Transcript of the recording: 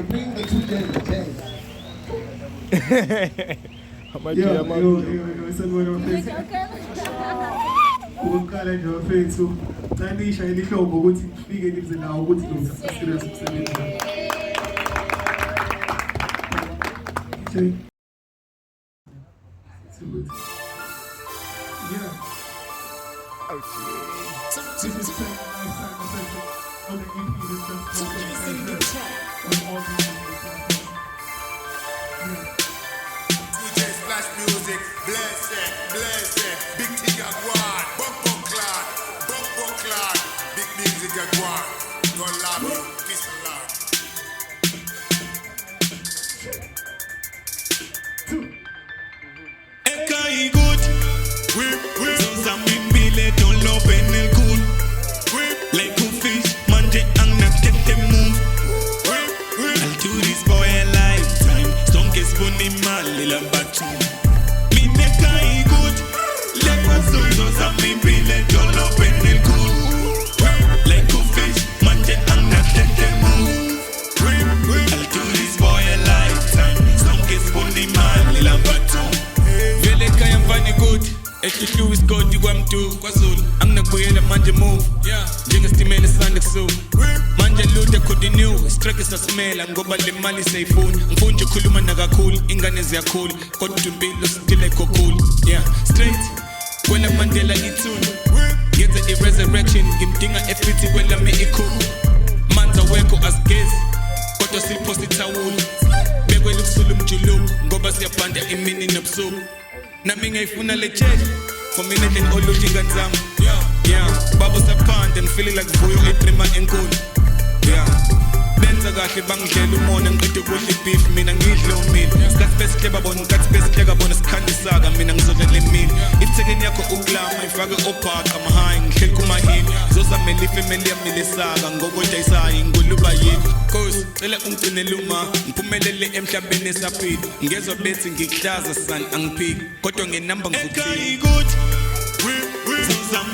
bring the two J's. Ukuqala nje bafethu nanishayela ihlobo ukuthi kufike nize nawo ukuthi serious umsebenzi. Yeah. Oh shit. This is on the EP that's on all DJ Splash Music, bless it, big thing at one, bump clad, big music at one, don't love you, peace and love. Ekai good, Susan Bile don't love any good. Like a fish, manje ang nakete move. I'll do this for a lifetime. Don't get funny man, lila batu. Me nekai good, like a Susan Bile don't love any good. Like a fish, manje ang nakete move. I'll do this for a lifetime. Don't get funny man, lila batu. Vele kaya mfani good. Ekihlu isigodi kwamdu kwaZulu anginakubuyela manje move njengestimela esanda kusuka manje lude continue strike sasimela ngoba le mali sayifuna ngifuna nje ukukhuluma nakakhulu ingane ziyakhula kodwa impilo still ekokhulu straight kwela Mandela ithuna ngenze i-resurrection ngimdinga efithi kwelami ikhulu manza wekho asigezi kodwa siphosta ithawula bekwela ukusula umjuluko ngoba siyabhanda imini nobusuku nami ngayifuna le check for me nothing oluthi kanzama babo saphanda and feeling like vuyo etrima enkulu benza kahle bangidlela umona ngiqede ukudla beef mina ngidle umile skathi besihleba bona ngathi besihleka bona sikhandisaka mina ngizodla le mini ithekeni yakho uklama ifake ophaqa mahayi ngihleli kumahini zozamela ifamily yami lesaka ngokodayisayi nguluba yini Cause cela ungcinele uma ngiphumelele emhlabeni esaphila ngezwe bethi ngikuhlaza san angiphiki kodwa ngenamba ngivuthile good Susan